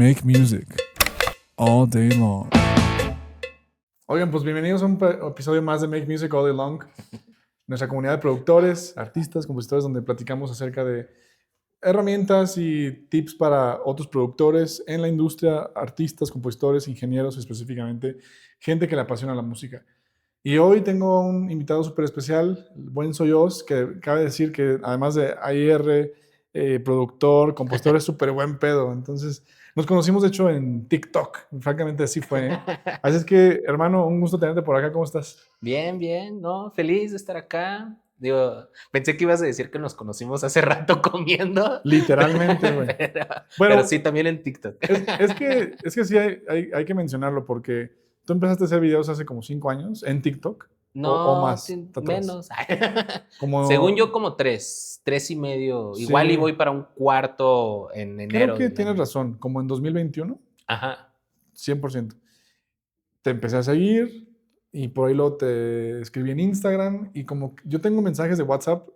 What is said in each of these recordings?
Make music all day long. Oigan, pues bienvenidos a un episodio más de Make Music All Day Long. Nuestra comunidad de productores, artistas, compositores, donde platicamos acerca de herramientas y tips para otros productores en la industria, artistas, compositores, ingenieros específicamente, gente que le apasiona la música. Y hoy tengo un invitado súper especial, el buen Soyos, que cabe decir que además de AIR, productor, compositor, es súper buen pedo. Entonces, nos conocimos de hecho en TikTok, francamente así fue. Así es que, hermano, un gusto tenerte por acá, ¿cómo estás? Bien, bien, ¿no? Feliz de estar acá. Digo, pensé que ibas a decir que nos conocimos hace rato comiendo, Literalmente, güey. pero sí, Bueno, también en TikTok. es que sí hay que mencionarlo porque tú empezaste a hacer videos hace como 5 años en TikTok o No, más atrás. menos. Según yo, Como, como tres y medio. Igual y sí, voy para un cuarto en creo enero que del tienes año. razón, como en 2021, Ajá. 100%. Te empecé a seguir y por ahí luego te escribí en Instagram y como yo tengo mensajes de WhatsApp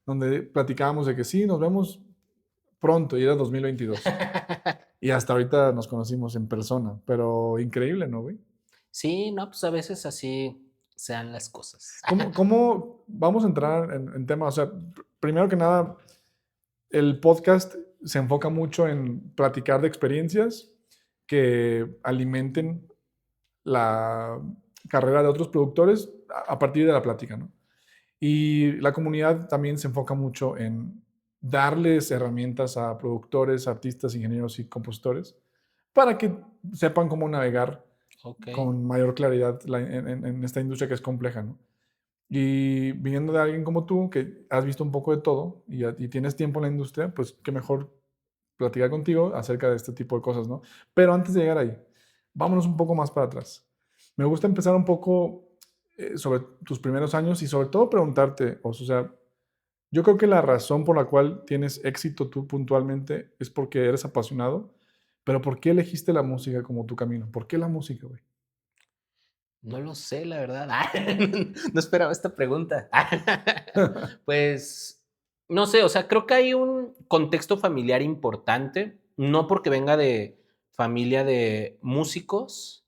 donde platicábamos de que sí, nos vemos pronto y era 2022. Y hasta ahorita nos conocimos en persona, pero increíble, ¿no, güey? Sí, no, pues a veces así sean las cosas. ¿Cómo vamos a entrar en tema? O sea, primero que nada, el podcast se enfoca mucho en platicar de experiencias que alimenten la carrera de otros productores a partir de la plática, ¿no? Y la comunidad también se enfoca mucho en darles herramientas a productores, artistas, ingenieros y compositores para que sepan cómo navegar Ok. con mayor claridad en esta industria que es compleja, ¿no? Y viniendo de alguien como tú, que has visto un poco de todo y tienes tiempo en la industria, pues qué mejor platicar contigo acerca de este tipo de cosas, ¿no? Pero antes de llegar ahí, vámonos un poco más para atrás. Me gusta empezar un poco sobre tus primeros años y sobre todo preguntarte, o sea, yo creo que la razón por la cual tienes éxito tú puntualmente es porque eres apasionado, pero ¿por qué elegiste la música como tu camino? ¿Por qué la música, güey? No lo sé, la verdad. No esperaba esta pregunta. Pues, no sé, o sea, creo que hay un contexto familiar importante, no porque venga de familia de músicos,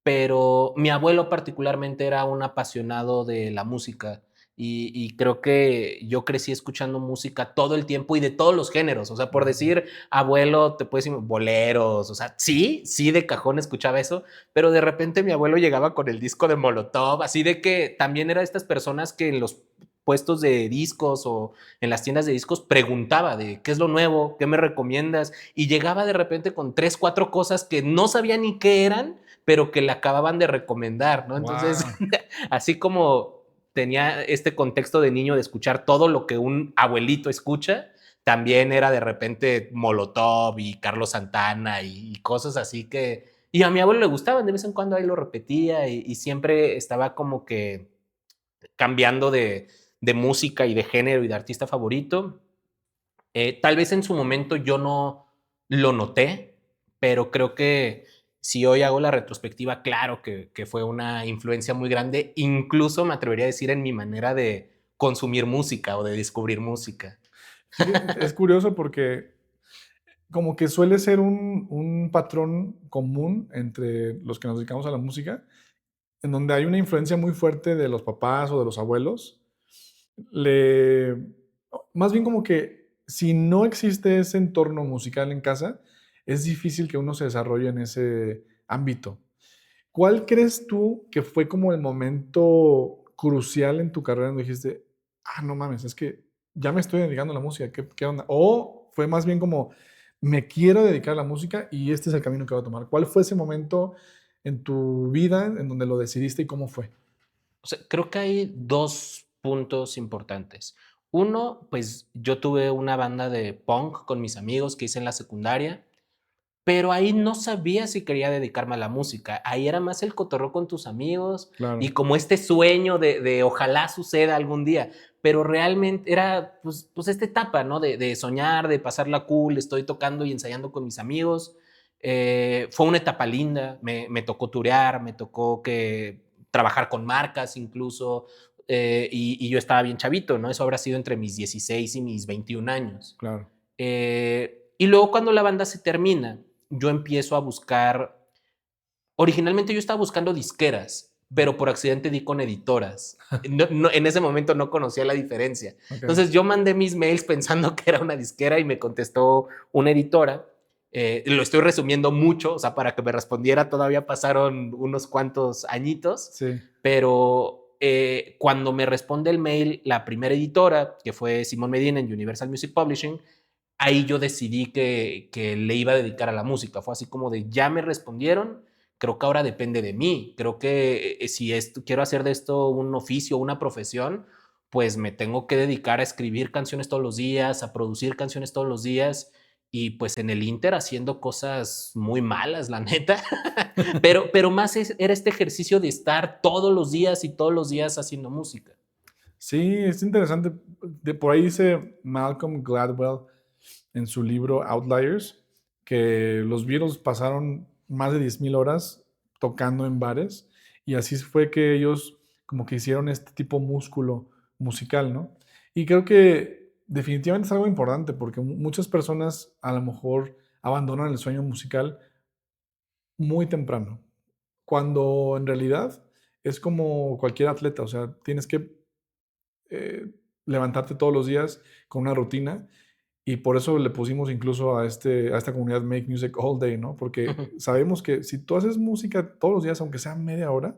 pero mi abuelo particularmente era un apasionado de la música y creo que yo crecí escuchando música todo el tiempo y de todos los géneros. O sea, por Wow. decir abuelo, te puedes decir boleros, o sea, sí, de cajón escuchaba eso, pero de repente mi abuelo llegaba con el disco de Molotov, así de que también era de estas personas que en los puestos de discos o en las tiendas de discos preguntaba de qué es lo nuevo, qué me recomiendas, y llegaba de repente con 3, 4 cosas que no sabía ni qué eran, pero que le acababan de recomendar, ¿no? Entonces, Wow. así como tenía este contexto de niño de escuchar todo lo que un abuelito escucha, también era de repente Molotov y Carlos Santana y cosas así que... Y a mi abuelo le gustaban, de vez en cuando ahí lo repetía y siempre estaba como que cambiando de música y de género y de artista favorito. Tal vez en su momento yo no lo noté, pero creo que si hoy hago la retrospectiva, claro que fue una influencia muy grande, incluso me atrevería a decir en mi manera de consumir música o de descubrir música. Fíjate, es curioso porque como que suele ser un patrón común entre los que nos dedicamos a la música, en donde hay una influencia muy fuerte de los papás o de los abuelos. Le, más bien como que si no existe ese entorno musical en casa, es difícil que uno se desarrolle en ese ámbito. ¿Cuál crees tú que fue como el momento crucial en tu carrera donde dijiste, ah, no mames, es que ya me estoy dedicando a la música, ¿qué onda? O fue más bien como, me quiero dedicar a la música y este es el camino que voy a tomar. ¿Cuál fue ese momento en tu vida en donde lo decidiste y cómo fue? O sea, creo que hay dos puntos importantes. Uno, pues yo tuve una banda de punk con mis amigos que hice en la secundaria. Pero ahí no sabía si quería dedicarme a la música. Ahí era más el cotorreo con tus amigos y Claro. como este sueño de ojalá suceda algún día. Pero realmente era pues esta etapa, ¿no? De soñar, de pasarla cool, estoy tocando y ensayando con mis amigos. Fue una etapa linda, me tocó turear, me tocó trabajar con marcas incluso, y yo estaba bien chavito, ¿no? Eso habrá sido entre mis 16 y mis 21 años. Claro. Y luego cuando la banda se termina, yo empiezo a buscar. Originalmente yo estaba buscando disqueras, pero por accidente di con editoras. En ese momento no conocía la diferencia. Ok. Entonces yo mandé mis mails pensando que era una disquera y me contestó una editora. Lo estoy resumiendo mucho, o sea, para que me respondiera todavía pasaron unos cuantos añitos, Sí. pero cuando me responde el mail la primera editora, que fue Simón Medina en Universal Music Publishing, ahí yo decidí que le iba a dedicar a la música. Fue así como de, ya me respondieron, creo que ahora depende de mí. Creo que si quiero hacer de esto un oficio, una profesión, pues me tengo que dedicar a escribir canciones todos los días, a producir canciones todos los días y pues en el Inter haciendo cosas muy malas, la neta. Pero más era este ejercicio de estar todos los días y todos los días haciendo música. Sí, es interesante. Por ahí dice Malcolm Gladwell en su libro Outliers que los Beatles pasaron más de 10.000 horas tocando en bares y así fue que ellos como que hicieron este tipo músculo musical, ¿no? Y creo que definitivamente es algo importante porque muchas personas a lo mejor abandonan el sueño musical muy temprano, cuando en realidad es como cualquier atleta, o sea, tienes que eh, levantarte todos los días con una rutina y por eso le pusimos incluso a esta comunidad Make Music All Day, ¿no? Porque sabemos que si tú haces música todos los días, aunque sea media hora,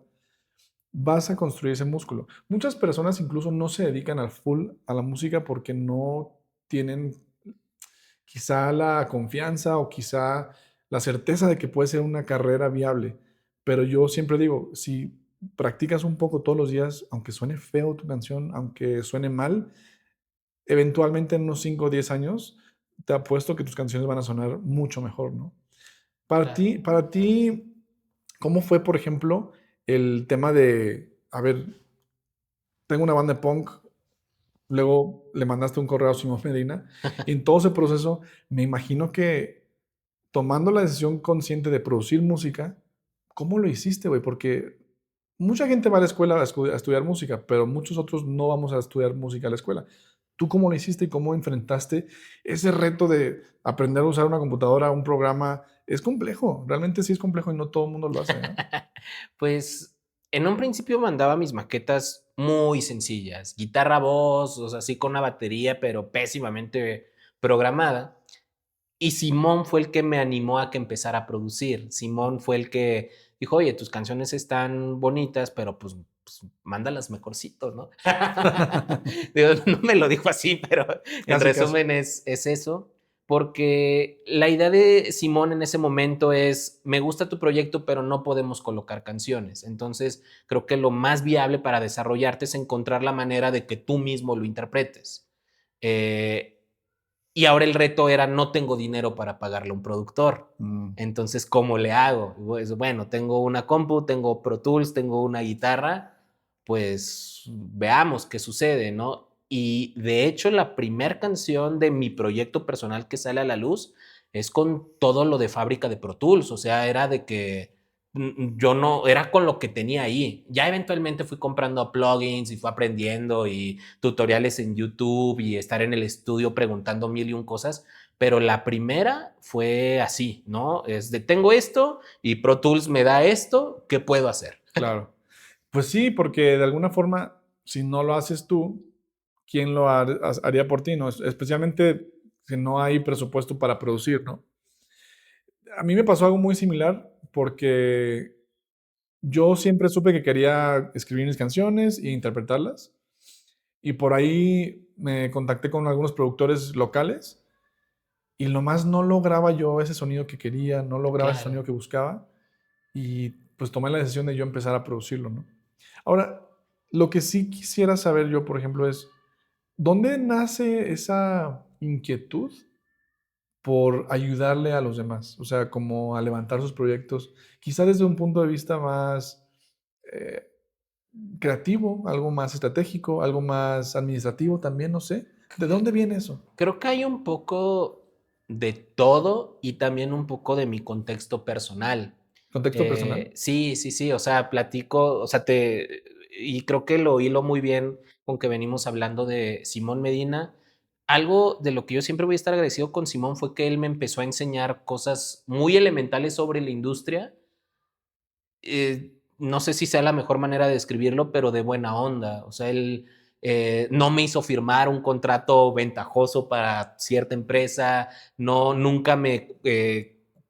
vas a construir ese músculo. Muchas personas incluso no se dedican al full a la música porque no tienen quizá la confianza o quizá la certeza de que puede ser una carrera viable. Pero yo siempre digo, si practicas un poco todos los días, aunque suene feo tu canción, aunque suene mal, eventualmente en unos 5 o 10 años, te apuesto que tus canciones van a sonar mucho mejor, ¿no? Claro. Para ti, ¿cómo fue, por ejemplo, el tema de, a ver, tengo una banda de punk, luego le mandaste un correo a Simón Medina, y en todo ese proceso me imagino que tomando la decisión consciente de producir música, ¿cómo lo hiciste, güey? Porque mucha gente va a la escuela a estudiar música, pero muchos otros no vamos a estudiar música a la escuela. ¿Tú cómo lo hiciste y cómo enfrentaste ese reto de aprender a usar una computadora, un programa? Es complejo, realmente sí es complejo y no todo el mundo lo hace, ¿no? Pues en un principio mandaba mis maquetas muy sencillas, guitarra, voz, o sea, así con una batería, pero pésimamente programada. Y Simón fue el que me animó a que empezara a producir. Simón fue el que dijo, oye, tus canciones están bonitas, pero pues mándalas mejorcito, ¿no? Digo, no me lo dijo así, pero en Casi, casi. resumen es eso. Porque la idea de Simón en ese momento es, me gusta tu proyecto, pero no podemos colocar canciones. Entonces, creo que lo más viable para desarrollarte es encontrar la manera de que tú mismo lo interpretes. Eh, y ahora el reto era, no tengo dinero para pagarle a un productor. Mm, Entonces, ¿cómo le hago? Pues, bueno, tengo una compu, tengo Pro Tools, tengo una guitarra, pues veamos qué sucede, ¿no? Y de hecho, la primera canción de mi proyecto personal que sale a la luz es con todo lo de fábrica de Pro Tools, o sea, era de que yo no, era con lo que tenía ahí. Ya eventualmente fui comprando plugins y fui aprendiendo y tutoriales en YouTube y estar en el estudio preguntando mil y un cosas, pero la primera fue así, ¿no? Es de tengo esto y Pro Tools me da esto, ¿qué puedo hacer? claro. Pues sí, porque de alguna forma, si no lo haces tú, ¿quién lo haría por ti, no? Especialmente si no hay presupuesto para producir, ¿no? A mí me pasó algo muy similar porque yo siempre supe que quería escribir mis canciones e interpretarlas. Y por ahí me contacté con algunos productores locales y nomás no lograba yo ese sonido que quería, no lograba ese Claro. sonido que buscaba y pues tomé la decisión de yo empezar a producirlo, ¿no? Ahora, lo que sí quisiera saber yo, por ejemplo, es, ¿dónde nace esa inquietud por ayudarle a los demás? O sea, como a levantar sus proyectos, quizá desde un punto de vista más eh, creativo, algo más estratégico, algo más administrativo también, no sé. ¿De dónde viene eso? Creo que hay un poco de todo y también un poco de mi contexto personal. ¿Contexto personal? Sí, sí, sí, o sea, platico, o sea, y creo que lo hilo muy bien con que venimos hablando de Simón Medina. algo de lo que yo siempre voy a estar agradecido con Simón fue que él me empezó a enseñar cosas muy elementales sobre la industria. No sé si sea la mejor manera de describirlo, pero de buena onda. O sea, él no me hizo firmar un contrato ventajoso para cierta empresa, no, nunca me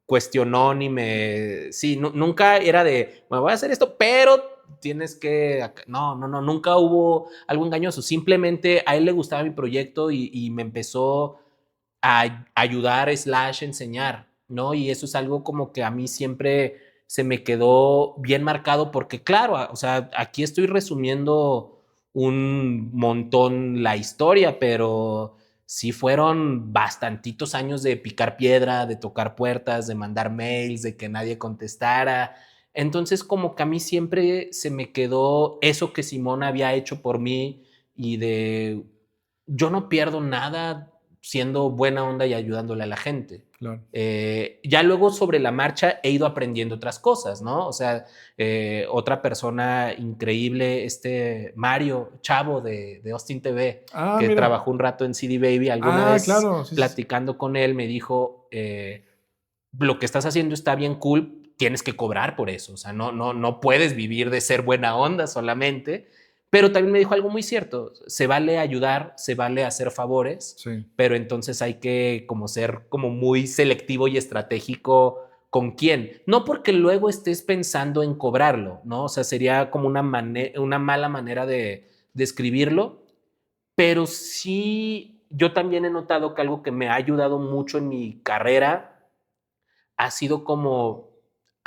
cuestionó ni me... Sí, nunca era de, me voy a hacer esto, pero tienes que... No, no, no, nunca hubo algo engañoso. Simplemente a él le gustaba mi proyecto y me empezó a ayudar slash enseñar, ¿no? Y eso es algo como que a mí siempre se me quedó bien marcado porque, claro, o sea, aquí estoy resumiendo un montón la historia, pero sí fueron bastantitos años de picar piedra, de tocar puertas, de mandar mails, de que nadie contestara. Entonces, como que a mí siempre se me quedó eso que Simón había hecho por mí y de yo no pierdo nada siendo buena onda y ayudándole a la gente. Claro. Ya luego sobre la marcha he ido aprendiendo otras cosas, ¿no? O sea, otra persona increíble, Mario Chavo de Austin TV, Ah, que mira. trabajó un rato en CD Baby, alguna Ah, vez claro. Sí, sí, sí. platicando con él me dijo, lo que estás haciendo está bien cool, tienes que cobrar por eso, o sea, no puedes vivir de ser buena onda solamente, pero también me dijo algo muy cierto, se vale ayudar, se vale hacer favores, Sí, pero entonces hay que como ser como muy selectivo y estratégico con quién, no porque luego estés pensando en cobrarlo, ¿no? O sea, sería como una mala manera de escribirlo, pero sí, yo también he notado que algo que me ha ayudado mucho en mi carrera ha sido como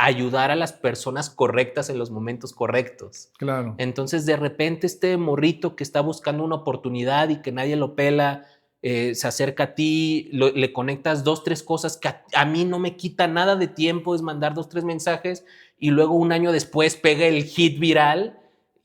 ayudar a las personas correctas en los momentos correctos. claro. Entonces, de repente, este morrito que está buscando una oportunidad y que nadie lo pela, se acerca a ti, le conectas 2, 3 cosas que a mí no me quita nada de tiempo, es mandar 2, 3 mensajes y luego un año después pega el hit viral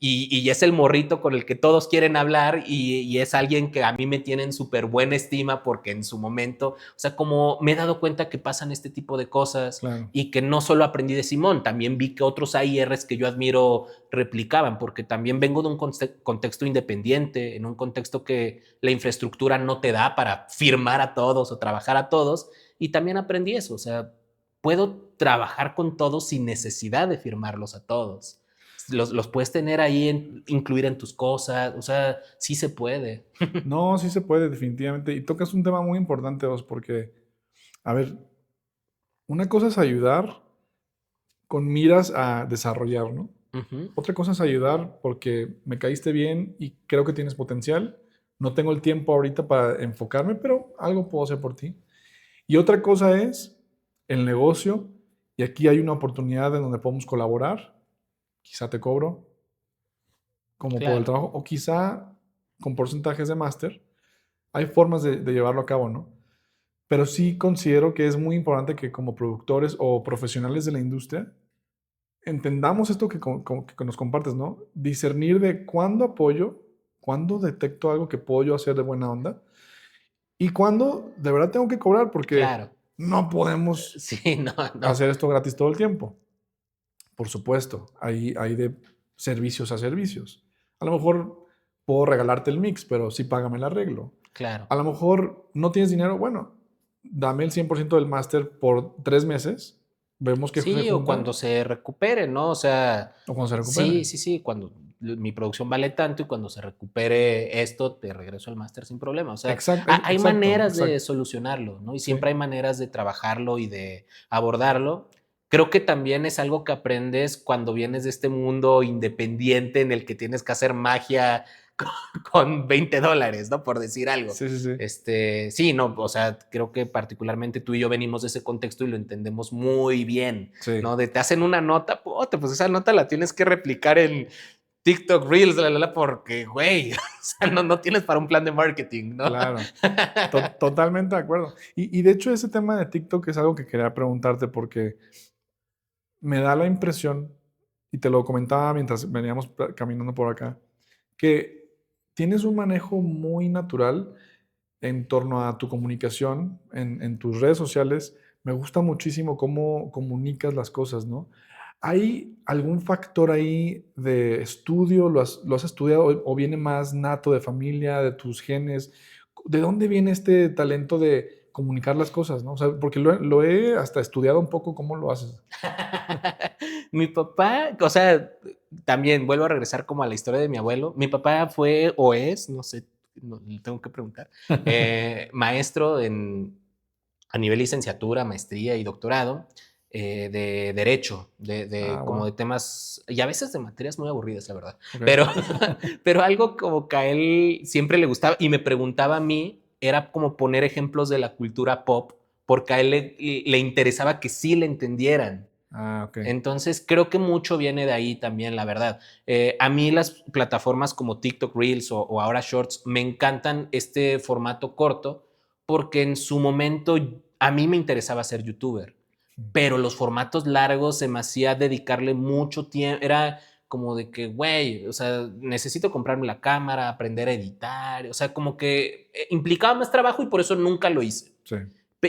y es el morrito con el que todos quieren hablar y es alguien que a mí me tiene en súper buena estima porque en su momento, o sea, como me he dado cuenta que pasan este tipo de cosas Claro. y que no solo aprendí de Simón, también vi que otros AIRs que yo admiro replicaban, porque también vengo de un contexto independiente, en un contexto que la infraestructura no te da para firmar a todos o trabajar a todos, y también aprendí eso, o sea, puedo trabajar con todos sin necesidad de firmarlos a todos. Los puedes tener ahí, incluir en tus cosas, o sea, sí se puede. No, sí se puede, definitivamente. Y tocas un tema muy importante, vos, porque, a ver, una cosa es ayudar con miras a desarrollar, ¿no? Ujú, Otra cosa es ayudar porque me caíste bien y creo que tienes potencial. No tengo el tiempo ahorita para enfocarme, pero algo puedo hacer por ti. Y otra cosa es el negocio, y aquí hay una oportunidad en donde podemos colaborar. Quizá te cobro como por el claro, trabajo, o quizá con porcentajes de máster. Hay formas de llevarlo a cabo, ¿no? Pero sí considero que es muy importante que como productores o profesionales de la industria entendamos esto que nos compartes, ¿no? Discernir de cuándo apoyo, cuándo detecto algo que puedo yo hacer de buena onda y cuándo de verdad tengo que cobrar porque claro. no podemos Sí, no, no. hacer esto gratis todo el tiempo. Por supuesto, hay de servicios a servicios. A lo mejor puedo regalarte el mix, pero sí págame el arreglo. Claro. A lo mejor no tienes dinero, bueno, dame el 100% del máster por 3 meses, vemos que se Sí, o junta cuando se recupere, ¿no? O sea, o cuando se recupere. sí, sí, sí, cuando mi producción vale tanto y cuando se recupere esto, te regreso al máster sin problema. O sea, Exacto, hay exacto, maneras de exacto. solucionarlo, ¿no? Y Sí, siempre hay maneras de trabajarlo y de abordarlo. Creo que también es algo que aprendes cuando vienes de este mundo independiente en el que tienes que hacer magia con $20, ¿no? Por decir algo. sí, sí, sí. Sí, no, o sea, creo que particularmente tú y yo venimos de ese contexto y lo entendemos muy bien, Sí, ¿no? De te hacen una nota, puta, pues esa nota la tienes que replicar en TikTok Reels, porque, güey, o sea, no tienes para un plan de marketing, ¿no? claro. Totalmente de acuerdo. Y de hecho ese tema de TikTok es algo que quería preguntarte porque me da la impresión, y te lo comentaba mientras veníamos caminando por acá, que tienes un manejo muy natural en torno a tu comunicación en tus redes sociales. Me gusta muchísimo cómo comunicas las cosas, ¿no? ¿Hay algún factor ahí de estudio? ¿Lo has estudiado o viene más nato de familia, de tus genes? ¿De dónde viene este talento de comunicar las cosas, no? O sea, porque lo he hasta estudiado un poco cómo lo haces. Mi papá, o sea, también vuelvo a regresar como a la historia de mi abuelo. Mi papá fue o es, no sé, le tengo que preguntar, maestro a nivel licenciatura, maestría y doctorado de derecho, como de Guau, temas y a veces de materias muy aburridas, la verdad. okey. Pero, pero algo como que a él siempre le gustaba y me preguntaba a mí, era como poner ejemplos de la cultura pop, porque a él le interesaba que sí le entendieran. Okey. Entonces, creo que mucho viene de ahí también, la verdad. A mí las plataformas como TikTok Reels o ahora Shorts me encantan este formato corto porque en su momento a mí me interesaba ser youtuber, pero los formatos largos se me hacía dedicarle mucho tiempo, era como de que, güey, o sea, necesito comprarme la cámara, aprender a editar, o sea, como que implicaba más trabajo y por eso nunca lo hice. Sí,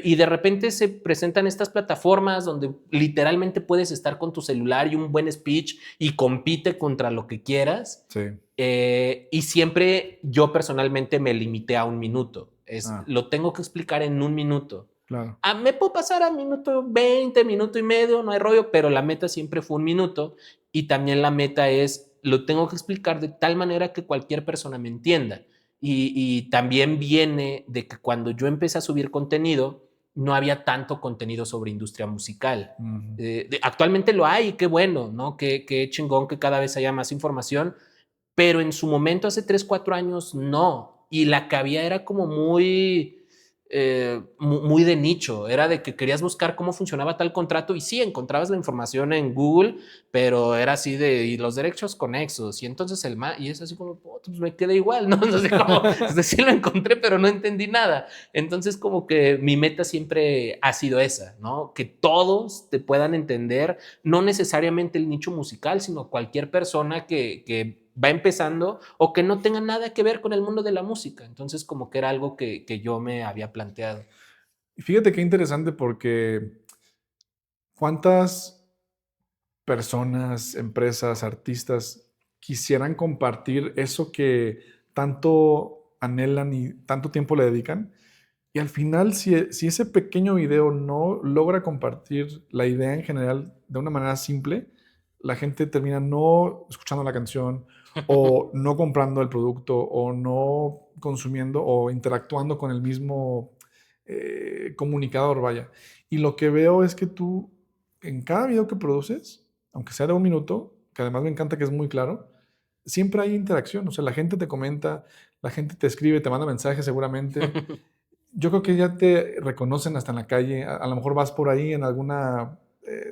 Y de repente se presentan estas plataformas donde literalmente puedes estar con tu celular y un buen speech y compite contra lo que quieras. sí. Y siempre yo personalmente me limité a un minuto. Ah, Lo tengo que explicar en un minuto. claro. Me puedo pasar a minuto 20, minuto y medio, no hay rollo, pero la meta siempre fue un minuto. Y también la meta es, lo tengo que explicar de tal manera que cualquier persona me entienda. Y también viene de que cuando yo empecé a subir contenido, no había tanto contenido sobre industria musical. Ujú. Actualmente lo hay, qué bueno, ¿no? Qué chingón que cada vez haya más información, pero en su momento, hace 3 4 años, no. Y la que había era como muy de nicho. Era de que querías buscar cómo funcionaba tal contrato y sí, encontrabas la información en Google, pero era así de, y los derechos conexos. Y entonces y es así como, pues me queda igual, ¿no? No sé cómo, es decir, lo encontré, pero no entendí nada. Entonces, como que mi meta siempre ha sido esa, ¿no? Que todos te puedan entender, no necesariamente el nicho musical, sino cualquier persona que va empezando o que no tenga nada que ver con el mundo de la música. Entonces, como que era algo que yo me había planteado. Y fíjate qué interesante porque cuántas personas, empresas, artistas quisieran compartir eso que tanto anhelan y tanto tiempo le dedican. Y al final, si ese pequeño video no logra compartir la idea en general de una manera simple, la gente termina no escuchando la canción o no comprando el producto o no consumiendo o interactuando con el mismo comunicador, vaya. Y lo que veo es que tú, en cada video que produces, aunque sea de un minuto, que además me encanta que es muy claro, siempre hay interacción. O sea, la gente te comenta, la gente te escribe, te manda mensajes seguramente. Yo creo que ya te reconocen hasta en la calle. A lo mejor vas por ahí en alguna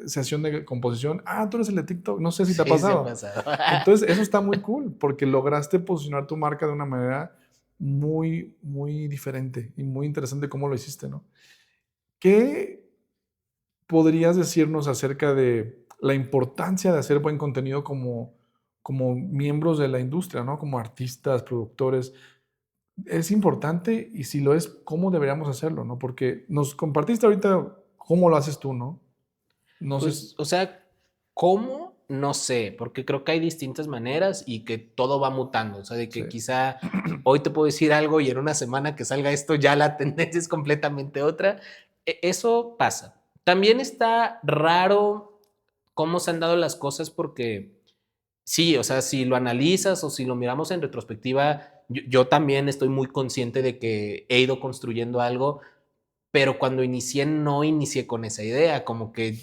sesión de composición. Tú eres el de TikTok. No sé si te ha Sí, se ha pasado. pasado. Entonces, eso está muy cool porque lograste posicionar tu marca de una manera muy, muy diferente y muy interesante cómo lo hiciste, ¿no? ¿Qué podrías decirnos acerca de la importancia de hacer buen contenido como miembros de la industria, ¿no? Como artistas, productores. Es importante y si lo es, ¿cómo deberíamos hacerlo, no? Porque nos compartiste ahorita cómo lo haces tú, ¿no? No sé Pues, o sea, ¿cómo? No sé, porque creo que hay distintas maneras y que todo va mutando. O sea, de sí. que quizá hoy te puedo decir algo y en una semana que salga esto ya la tendencia es completamente otra. Eso pasa. También está raro cómo se han dado las cosas porque sí, o sea, si lo analizas o si lo miramos en retrospectiva, yo también estoy muy consciente de que he ido construyendo algo, pero cuando inicié no inicié con esa idea, como que,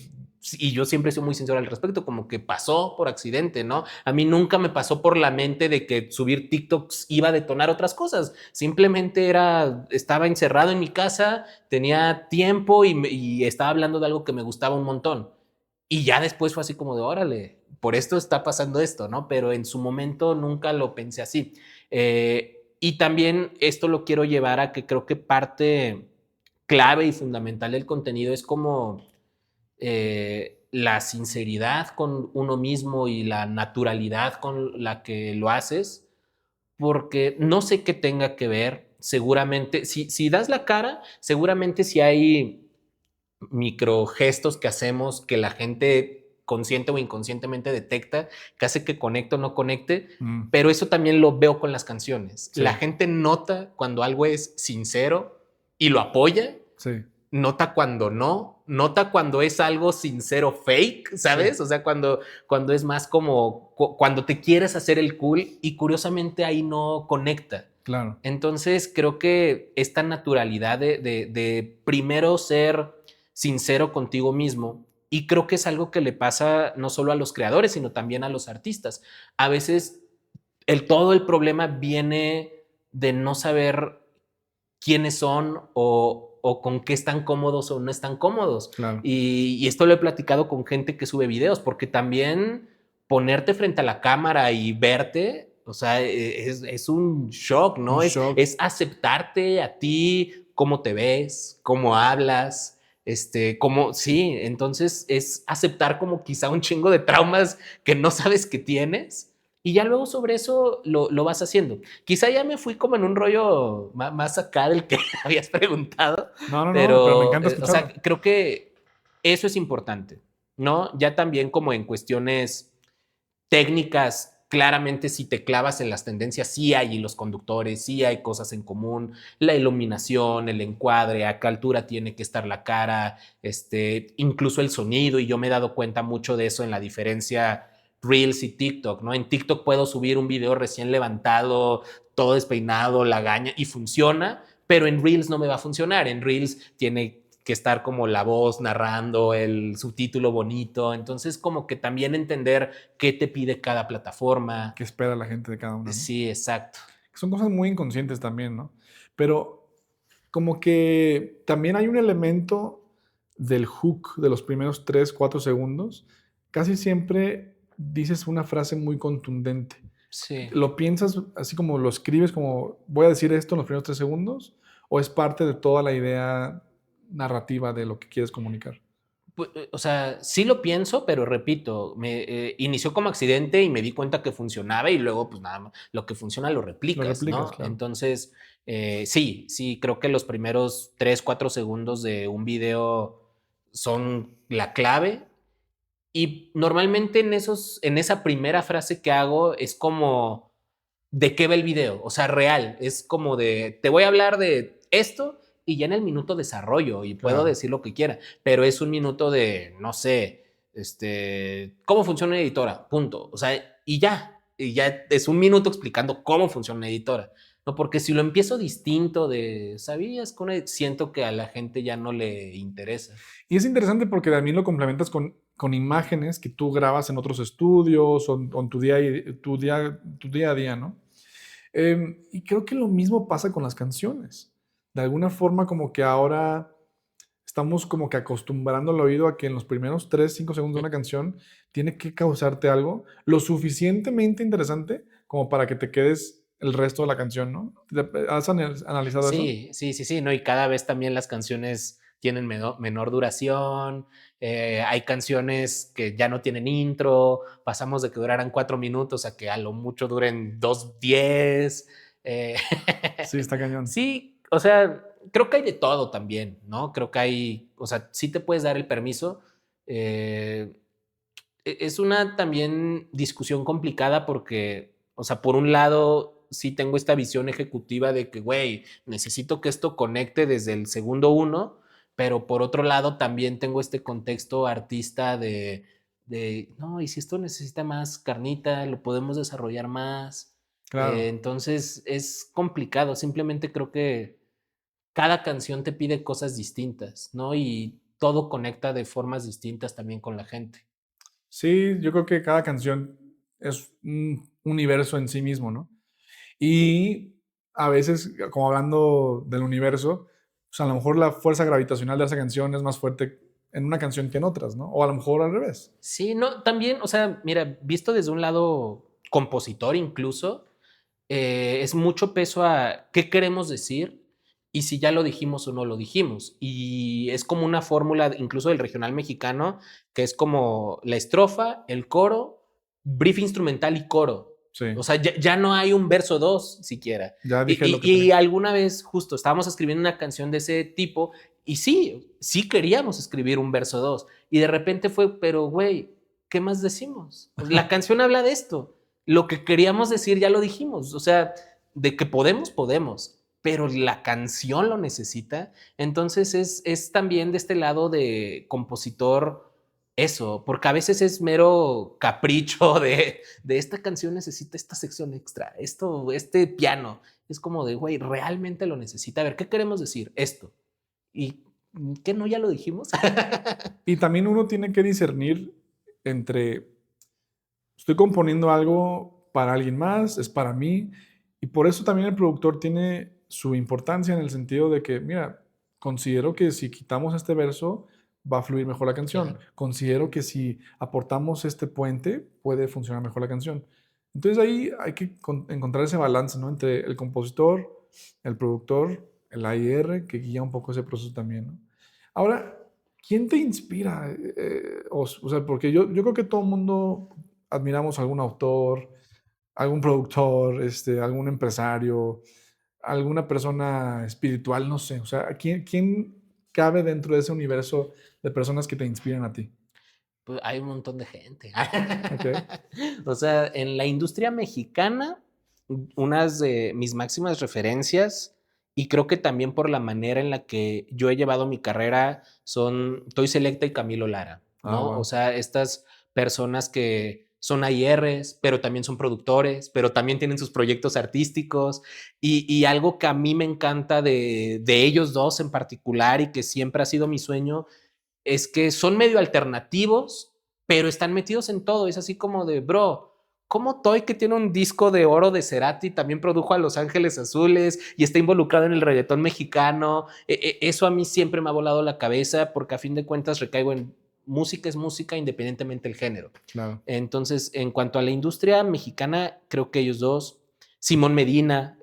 y yo siempre soy muy sincero al respecto, como que pasó por accidente, ¿no? A mí nunca me pasó por la mente de que subir TikToks iba a detonar otras cosas, simplemente estaba encerrado en mi casa, tenía tiempo y estaba hablando de algo que me gustaba un montón. Y ya después fue así como de, órale, por esto está pasando esto, ¿no? Pero en su momento nunca lo pensé así. Y también esto lo quiero llevar a que creo que parte clave y fundamental del contenido es como la sinceridad con uno mismo y la naturalidad con la que lo haces, porque no sé qué tenga que ver, seguramente, si das la cara, seguramente si hay microgestos que hacemos que la gente consciente o inconscientemente detecta, que hace que conecte o no conecte, Mm, pero eso también lo veo con las canciones. sí, La gente nota cuando algo es sincero y lo apoya, sí, nota cuando no, nota cuando es algo sincero fake, sí, ¿sabes? O sea, cuando es más como cuando te quieres hacer el cool y curiosamente ahí no conecta. claro. Entonces creo que esta naturalidad de primero ser sincero contigo mismo, y creo que es algo que le pasa no solo a los creadores, sino también a los artistas. A veces todo el problema viene de no saber quiénes son o con qué están cómodos o no están cómodos. Claro. Y esto lo he platicado con gente que sube videos, porque también ponerte frente a la cámara y verte, o sea, es un shock, Un ¿no? shock. Es aceptarte a ti, cómo te ves, cómo hablas, sí, entonces es aceptar como quizá un chingo de traumas que no sabes que tienes y ya luego sobre eso lo vas haciendo. Quizá ya me fui como en un rollo más acá del que habías preguntado, No, no, no, pero me pero, encanta o sea, escucharlo. creo que eso es importante, ¿no? Ya también como en cuestiones técnicas, claramente si te clavas en las tendencias, sí hay los conductores, sí hay cosas en común, la iluminación, el encuadre, a qué altura tiene que estar la cara, incluso el sonido, y yo me he dado cuenta mucho de eso en la diferencia Reels y TikTok, ¿no? En TikTok puedo subir un video recién levantado, todo despeinado, lagaña, y funciona, pero en Reels no me va a funcionar. En Reels tiene que estar como la voz narrando, el subtítulo bonito. Entonces, como que también entender qué te pide cada plataforma. ¿Qué espera la gente de cada una, no? Sí, exacto. Son cosas muy inconscientes también, ¿no? Pero como que también hay un elemento del hook de los primeros 3 4 segundos. Casi siempre dices una frase muy contundente. Sí. ¿Lo piensas así como lo escribes, como voy a decir esto en los primeros 3 segundos? ¿O es parte de toda la idea narrativa de lo que quieres comunicar? O sea, sí lo pienso, pero repito, inició como accidente y me di cuenta que funcionaba y luego, pues nada más, lo que funciona lo Lo replicas, replicas, ¿no? claro. Entonces, sí, creo que los primeros 3, 4 segundos de un video son la clave. Y normalmente en esa primera frase que hago es como de qué va el video, o sea, real, es como de, te voy a hablar de esto y ya en el minuto desarrollo y puedo Claro. decir lo que quiera, pero es un minuto de, no sé, cómo funciona una editora, punto, o sea, y ya es un minuto explicando cómo funciona una editora, ¿no? Porque si lo empiezo distinto de, ¿sabías que siento que a la gente ya no le interesa? Y es interesante porque también lo complementas con imágenes que tú grabas en otros estudios o en tu día a día, ¿no? Y creo que lo mismo pasa con las canciones. De alguna forma, como que ahora estamos como que acostumbrando el oído a que en los primeros 3 5 segundos de una canción tiene que causarte algo lo suficientemente interesante como para que te quedes el resto de la canción, ¿no? ¿Has analizado eso? Sí, ¿no? Y cada vez también las canciones tienen menor duración, hay canciones que ya no tienen intro, pasamos de que duraran 4 minutos a que a lo mucho duren 2:10. eh, Sí, está cañón. sí, o sea, creo que hay de todo también, ¿no? Creo que hay, o sea, sí te puedes dar el permiso. eh, es una también discusión complicada porque, o sea, por un lado, sí tengo esta visión ejecutiva de que, güey, necesito que esto conecte desde el segundo uno, pero por otro lado también tengo este contexto artista no, y si esto necesita más carnita, lo podemos desarrollar más. Claro. Entonces es complicado, simplemente creo que cada canción te pide cosas distintas, ¿no? Y todo conecta de formas distintas también con la gente. Sí, yo creo que cada canción es un universo en sí mismo, ¿no? Y a veces, como hablando del universo, pues a lo mejor la fuerza gravitacional de esa canción es más fuerte en una canción que en otras, ¿no? O a lo mejor al revés. Sí, no, también, o sea, mira, visto desde un lado compositor incluso, es mucho peso a qué queremos decir y si ya lo dijimos o no lo dijimos. Y es como una fórmula incluso del regional mexicano, que es como la estrofa, el coro, brief instrumental y coro. Sí, O sea, ya no hay un verso dos siquiera. ya Y, dije lo que y, tenía y que decir. alguna vez justo estábamos escribiendo una canción de ese tipo y sí queríamos escribir un verso dos. Y de repente fue, pero güey, ¿qué más decimos? Pues la canción habla de esto. Lo que queríamos decir ya lo dijimos. O sea, de que podemos, pero la canción lo necesita. Entonces es también de este lado de compositor eso, porque a veces es mero capricho de esta canción necesita esta sección extra, este piano. Es como de, güey, realmente lo necesita. A ver, ¿qué queremos decir? Esto. ¿Y qué no ya lo dijimos? Y también uno tiene que discernir entre, estoy componiendo algo para alguien más, es para mí, y por eso también el productor tiene su importancia en el sentido de que, mira, considero que si quitamos este verso va a fluir mejor la canción. Claro. Considero que si aportamos este puente puede funcionar mejor la canción. Entonces ahí hay que encontrar ese balance, ¿no? Entre el compositor, el productor, el AIR, que guía un poco ese proceso también, ¿no? Ahora, ¿quién te inspira? O sea, porque yo creo que todo el mundo admiramos a algún autor, algún productor, algún empresario, alguna persona espiritual, no sé. O sea, ¿quién cabe dentro de ese universo de personas que te inspiran a ti? Pues hay un montón de gente. Ok. O sea, en la industria mexicana, unas de mis máximas referencias, y creo que también por la manera en la que yo he llevado mi carrera, son Toy Selecta y Camilo Lara, Ah, ¿no? O wow. sea, estas personas que son AIRs, pero también son productores, pero también tienen sus proyectos artísticos, y algo que a mí me encanta de ellos dos en particular y que siempre ha sido mi sueño, es que son medio alternativos, pero están metidos en todo. Es así como de, bro, ¿cómo Toy, que tiene un disco de oro de Cerati, también produjo a Los Ángeles Azules y está involucrado en el reggaetón mexicano? Eso a mí siempre me ha volado la cabeza, porque a fin de cuentas recaigo en música es música independientemente del género. Claro. Entonces, en cuanto a la industria mexicana, creo que ellos dos, Simón Medina,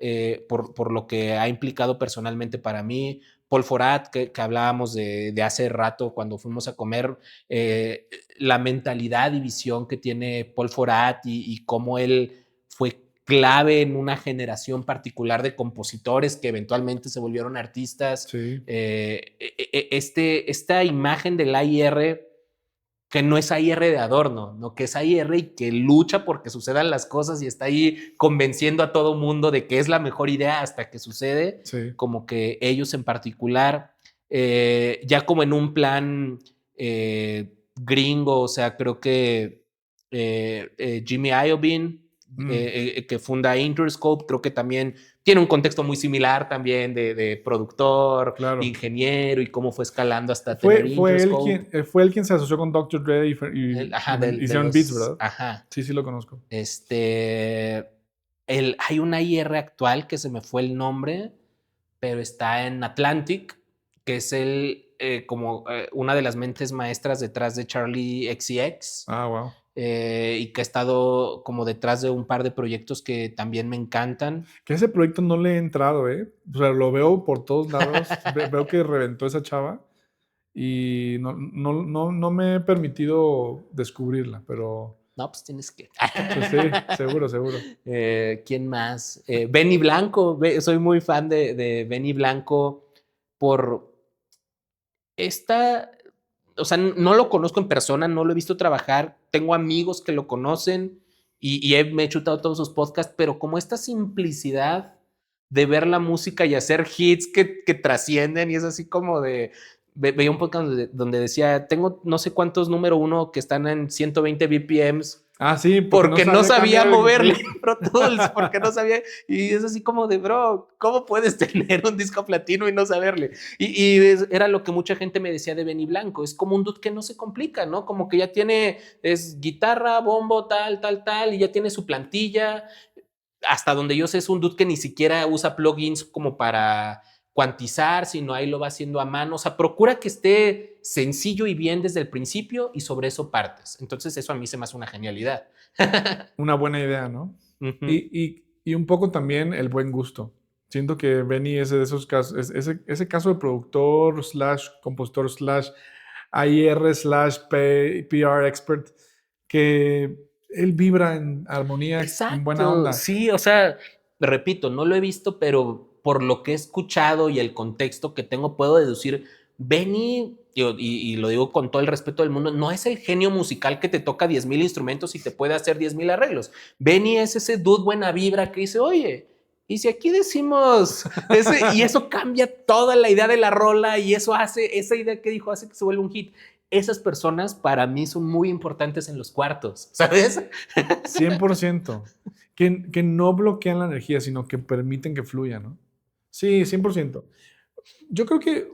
por lo que ha implicado personalmente para mí, Paul Forat, que hablábamos de hace rato cuando fuimos a comer, la mentalidad y visión que tiene Paul Forat y cómo él fue clave en una generación particular de compositores que eventualmente se volvieron artistas. Sí. Esta imagen del AIR, que no es AIR de adorno, ¿no? Que es AIR y que lucha porque sucedan las cosas y está ahí convenciendo a todo mundo de que es la mejor idea hasta que sucede, Sí. como que ellos en particular, ya como en un plan gringo, o sea, creo que Jimmy Iovine, que funda Interscope, creo que también tiene un contexto muy similar también de productor, Claro. ingeniero, y cómo fue escalando hasta tener Fue Interscope. él quien se asoció con Dr. Dre y De hicieron beats, los, ¿verdad? ajá, Sí, sí lo conozco. hay una IR actual que se me fue el nombre, pero está en Atlantic, que es como una de las mentes maestras detrás de Charlie XCX, Ah, wow. y que ha estado como detrás de un par de proyectos que también me encantan. Que ese proyecto no le he entrado, ¿eh? O sea, lo veo por todos lados. Veo que reventó esa chava y no me he permitido descubrirla, pero No, pues tienes que. pues sí, seguro, seguro. ¿Quién más? Benny Blanco. Soy muy fan de Benny Blanco por esta. O sea, no lo conozco en persona, no lo he visto trabajar. Tengo amigos que lo conocen me he chutado todos sus podcasts, pero como esta simplicidad de ver la música y hacer hits que trascienden, y es así como de. Veía un podcast donde decía: tengo no sé cuántos número uno que están en 120 BPMs Ah, sí, porque no sabía cambiar moverle sí. Pro Tools, porque no sabía, y es así como de, bro, ¿cómo puedes tener un disco platino y no saberle? Era lo que mucha gente me decía de Benny Blanco, es como un dude que no se complica, ¿no? Como que ya es guitarra, bombo, tal, y ya tiene su plantilla. Hasta donde yo sé, es un dude que ni siquiera usa plugins como para cuantizar, sino ahí lo va haciendo a mano. O sea, procura que esté sencillo y bien desde el principio y sobre eso partes. Entonces eso a mí se me hace una genialidad. Una buena idea, ¿no? Uh-huh. Y un poco también el buen gusto. Siento que Benny es de esos casos, ese caso de productor slash compositor slash AIR slash PR expert, que él vibra en armonía, en buena Exacto, onda. sí, o sea, repito, no lo he visto, pero por lo que he escuchado y el contexto que tengo, puedo deducir, Benny y lo digo con todo el respeto del mundo, no es el genio musical que te toca 10,000 instrumentos y te puede hacer 10,000 arreglos. Benny es ese dude buena vibra que dice, oye, y si aquí decimos y eso cambia toda la idea de la rola y eso hace, esa idea que dijo hace que se vuelva un hit. Esas personas para mí son muy importantes en los cuartos, ¿sabes? 100%. Que no bloquean la energía, sino que permiten que fluya, ¿no? Sí, 100%. Yo creo que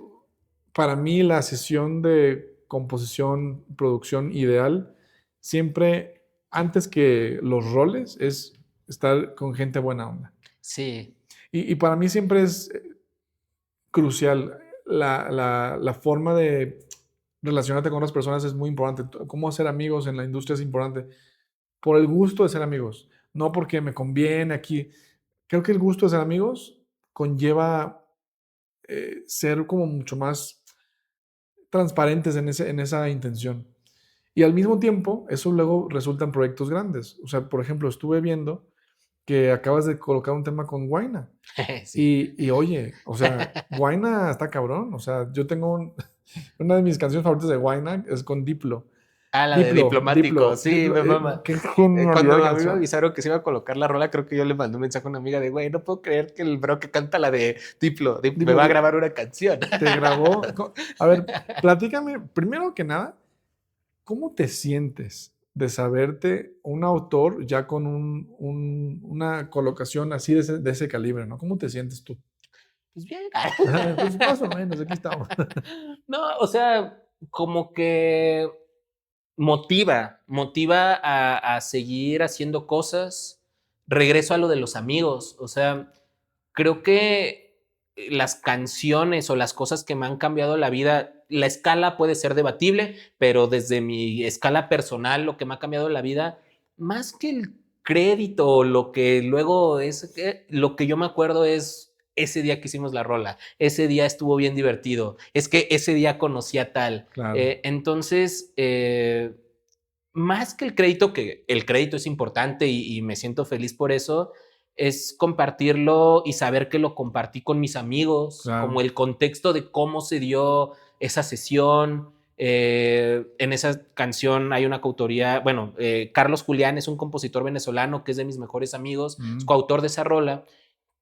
para mí la sesión de composición, producción ideal, siempre, antes que los roles, es estar con gente buena onda. Sí. Y para mí siempre es crucial. La forma de relacionarte con otras personas es muy importante. Cómo hacer amigos en la industria es importante. Por el gusto de ser amigos, no porque me conviene aquí. Creo que el gusto de ser amigos conlleva ser como mucho más transparentes en esa intención. Y al mismo tiempo, eso luego resulta en proyectos grandes. O sea, por ejemplo, estuve viendo que acabas de colocar un tema con Guayna. Sí. Y oye, o sea, Guayna está cabrón. O sea, yo tengo una de mis canciones favoritas de Guayna es con Diplo. Ah, la de Diplo, diplomático, Diplo, sí, Diplo. me mama. Qué genialidad de Cuando a mí me canción. avisaron que se iba a colocar la rola, creo que yo le mandé un mensaje a una amiga de, güey, no puedo creer que el bro que canta la de Diplo, me Diplo, va a grabar una canción. te grabó. A ver, platícame, primero que nada, ¿cómo te sientes de saberte un autor ya con una colocación así de ese calibre, ¿no? ¿Cómo te sientes tú? Pues bien. Pues más o menos, aquí estamos. No, o sea, como que motiva a seguir haciendo cosas. Regreso a lo de los amigos, o sea, creo que las canciones o las cosas que me han cambiado la vida, la escala puede ser debatible, pero desde mi escala personal, lo que me ha cambiado la vida, más que el crédito, lo que luego es, lo que yo me acuerdo es ese día que hicimos la rola, ese día estuvo bien divertido, es que ese día conocí a tal. Claro, Entonces, más que el crédito es importante y me siento feliz por eso, es compartirlo y saber que lo compartí con mis amigos, como claro. el contexto de cómo se dio esa sesión. En esa canción hay una coautoría, bueno, Carlos Julián es un compositor venezolano que es de mis mejores amigos, es Mm, coautor de esa rola.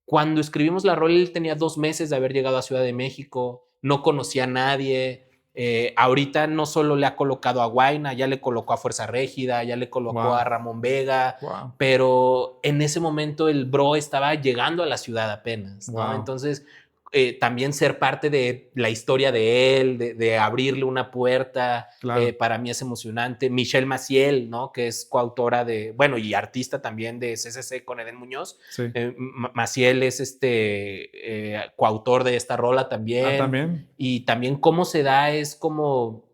Cuando escribimos la rola, él tenía 2 meses de haber llegado a Ciudad de México, no conocía a nadie. Ahorita no solo le ha colocado a Guayna, ya le colocó a Fuerza Régida, ya le colocó a wow, Ramón Vega, wow, pero en ese momento el bro estaba llegando a la ciudad apenas, ¿no? wow. Entonces, también ser parte de la historia de él, de abrirle una puerta, Claro, para mí es emocionante. Michelle Maciel, ¿no? Que es coautora de, bueno, y artista también de CCC con Eden Muñoz. sí. Maciel es coautor de esta rola Ah, también. también. Y también cómo se da es como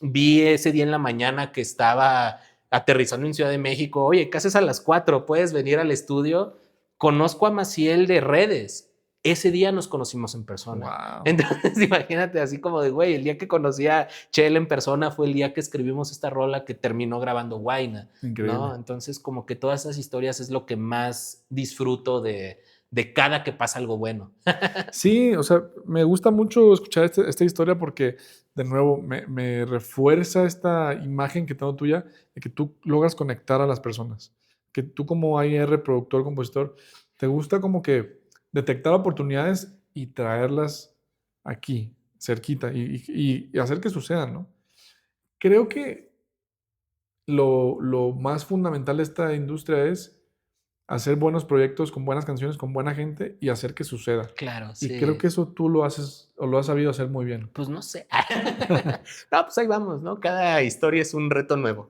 vi ese día en la mañana que estaba aterrizando en Ciudad de México. Oye, ¿qué haces a las 4? ¿Puedes venir al estudio? Conozco a Maciel de redes. Ese día nos conocimos en persona. Wow, Entonces, imagínate, así como de, güey, el día que conocí a Chel en persona fue el día que escribimos esta rola que terminó grabando Guayna, ¿no? increíble. Entonces, como que todas esas historias es lo que más disfruto de cada que pasa algo bueno. Sí, o sea, me gusta mucho escuchar esta historia porque, de nuevo, me refuerza esta imagen que tengo tuya de que tú logras conectar a las personas. Que tú como AR, productor, compositor, te gusta como que detectar oportunidades y traerlas aquí, cerquita, y hacer que sucedan, ¿no? Creo que lo más fundamental de esta industria es hacer buenos proyectos con buenas canciones, con buena gente y hacer que suceda. Claro, Y creo sí. que eso tú lo haces o lo has sabido hacer muy bien. Pues no sé. No, pues ahí vamos, ¿no? Cada historia es un reto nuevo.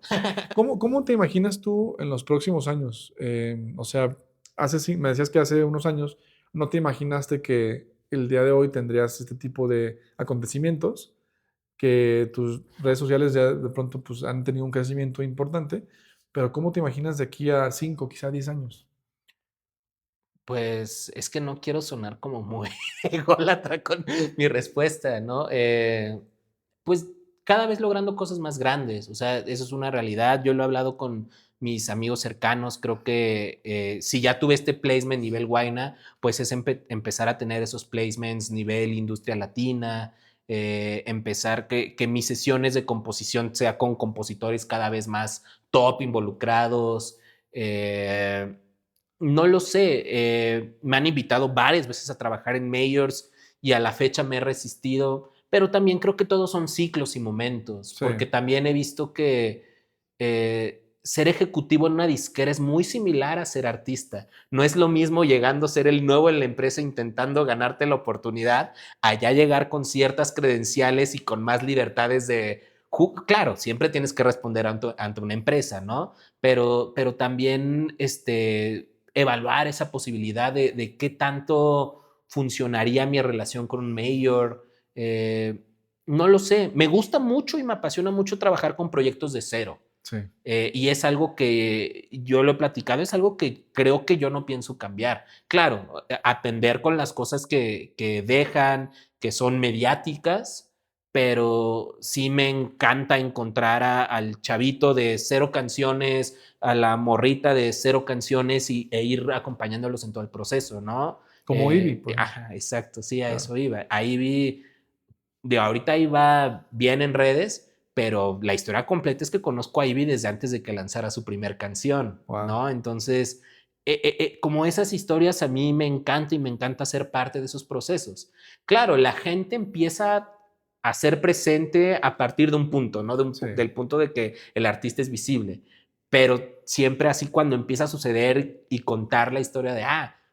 ¿Cómo te imaginas tú en los próximos años? O sea, me decías que hace unos años no te imaginaste que el día de hoy tendrías este tipo de acontecimientos, que tus redes sociales ya de pronto pues, han tenido un crecimiento importante, pero ¿cómo te imaginas de aquí a 5, quizá 10 años? Pues es que no quiero sonar como muy ególatra con mi respuesta, ¿no? Pues cada vez logrando cosas más grandes, o sea, eso es una realidad. Yo lo he hablado con mis amigos cercanos, creo que si ya tuve este placement nivel Guayna, pues es empezar a tener esos placements nivel industria latina, empezar que mis sesiones de composición sea con compositores cada vez más top involucrados. No lo sé, me han invitado varias veces a trabajar en majors y a la fecha me he resistido, pero también creo que todos son ciclos y momentos, Sí, porque también he visto que ser ejecutivo en una disquera es muy similar a ser artista. No es lo mismo llegando a ser el nuevo en la empresa intentando ganarte la oportunidad, allá llegar con ciertas credenciales y con más libertades de... Claro, siempre tienes que responder ante una empresa, ¿no? Pero también evaluar esa posibilidad de qué tanto funcionaría mi relación con un mayor. No lo sé. Me gusta mucho y me apasiona mucho trabajar con proyectos de cero. sí, Y es algo que yo lo he platicado, es algo que creo que yo no pienso cambiar. Claro, atender con las cosas que dejan, que son mediáticas, pero sí me encanta encontrar al chavito de cero canciones, a la morrita de cero canciones e ir acompañándolos en todo el proceso, ¿no? como Ivy, pues. Ajá, exacto, sí, a Claro. eso iba. Ahí vi, de ahorita iba bien en redes, pero la historia completa es que conozco a Ivy desde antes de que lanzara su primer canción, Wow. ¿no? Entonces, como esas historias a mí me encanta y me encanta ser parte de esos procesos. Claro, la gente empieza a ser presente a partir de un punto, ¿no? Sí. Del punto de que el artista es visible, pero siempre así cuando empieza a suceder y contar la historia de,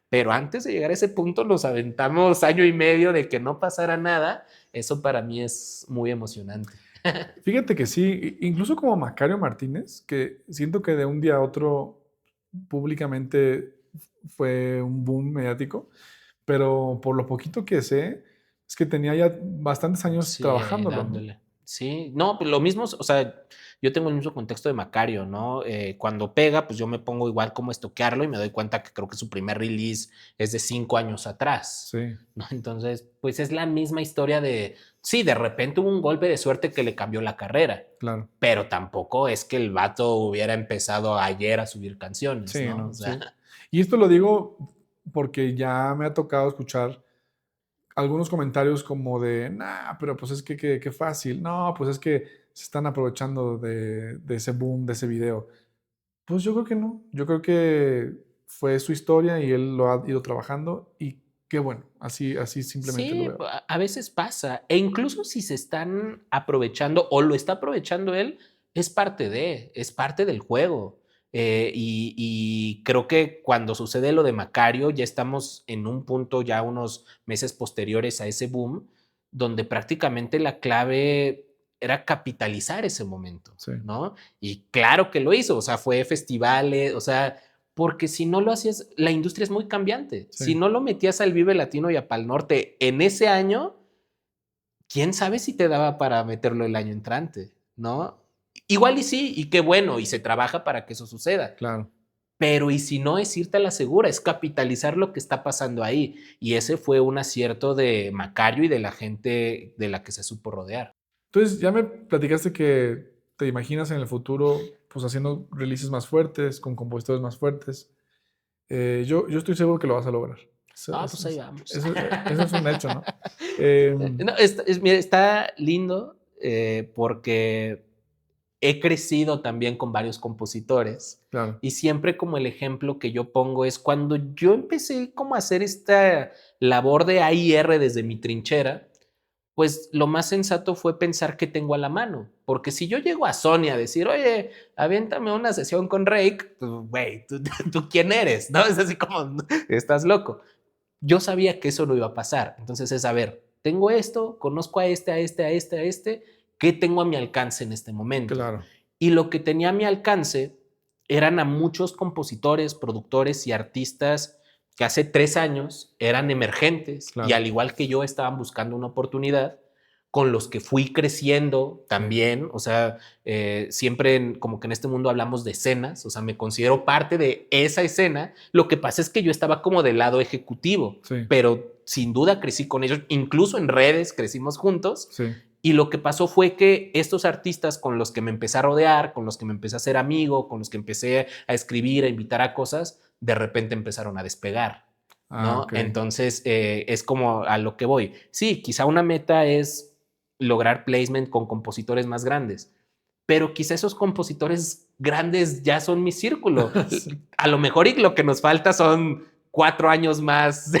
pero antes de llegar a ese punto nos aventamos año y medio de que no pasara nada, eso para mí es muy emocionante. Fíjate que sí, incluso como Macario Martínez, que siento que de un día a otro públicamente fue un boom mediático, pero por lo poquito que sé, es que tenía ya bastantes años Sí, trabajándolo, ¿no? dándole. Sí, no, pues lo mismo, o sea, yo tengo el mismo contexto de Macario, ¿no? Cuando pega, pues yo me pongo igual como a estoquearlo y me doy cuenta que creo que su primer release es de 5 años atrás, Sí, ¿no? Entonces, pues es la misma historia de, sí, de repente hubo un golpe de suerte que le cambió la carrera, claro. pero tampoco es que el vato hubiera empezado ayer a subir canciones, Sí, ¿no? O ¿no? sea, Sí. Y esto lo digo porque ya me ha tocado escuchar algunos comentarios como de, nah, pero pues es que qué fácil. No, pues es que se están aprovechando de ese boom, de ese video. Pues yo creo que no. Yo creo que fue su historia y él lo ha ido trabajando y qué bueno. Así simplemente lo sí, veo. a veces pasa. E incluso si se están aprovechando o lo está aprovechando él, es parte del juego. Y creo que cuando sucede lo de Macario, ya estamos en un punto, ya unos meses posteriores a ese boom, donde prácticamente la clave era capitalizar ese momento, Sí, ¿no? Y claro que lo hizo, o sea, fue festivales, o sea, porque si no lo hacías, la industria es muy cambiante. sí, Si no lo metías al Vive Latino y a Pal Norte en ese año, quién sabe si te daba para meterlo el año entrante, ¿no? Igual y sí, y qué bueno, y se trabaja para que eso suceda. claro. Pero y si no, es irte a la segura, es capitalizar lo que está pasando ahí. Y ese fue un acierto de Macario y de la gente de la que se supo rodear. Entonces, ya me platicaste que te imaginas en el futuro, pues haciendo releases más fuertes, con compositores más fuertes. Yo estoy seguro que lo vas a lograr. Ah, pues ahí vamos. Eso es un hecho, ¿no? Em, No, mira, está lindo porque he crecido también con varios compositores claro, y siempre como el ejemplo que yo pongo es cuando yo empecé como a hacer esta labor de AIR desde mi trinchera, pues lo más sensato fue pensar que tengo a la mano, porque si yo llego a Sony a decir, oye, aviéntame una sesión con Rake, pues, güey, ¿tú quién eres? ¿No? Es así como, estás loco. Yo sabía que eso no iba a pasar, entonces es, a ver, tengo esto, conozco a este, a este, a este, a este, ¿qué tengo a mi alcance en este momento? claro, Y lo que tenía a mi alcance eran a muchos compositores, productores y artistas que hace 3 años eran emergentes y claro. al igual que yo estaban buscando una oportunidad con los que fui creciendo Sí, también, o sea, siempre como que en este mundo hablamos de escenas, o sea, me considero parte de esa escena, lo que pasa es que yo estaba como del lado ejecutivo, sí, pero sin duda crecí con ellos, incluso en redes crecimos juntos, sí. y lo que pasó fue que estos artistas con los que me empecé a rodear, con los que me empecé a hacer amigo, con los que empecé a escribir, a invitar a cosas, de repente empezaron a despegar, Ah, ¿no? ok. Entonces, es como a lo que voy. Sí, quizá una meta es lograr placement con compositores más grandes. Pero quizá esos compositores grandes ya son mi círculo. Sí, A lo mejor y lo que nos falta son 4 años más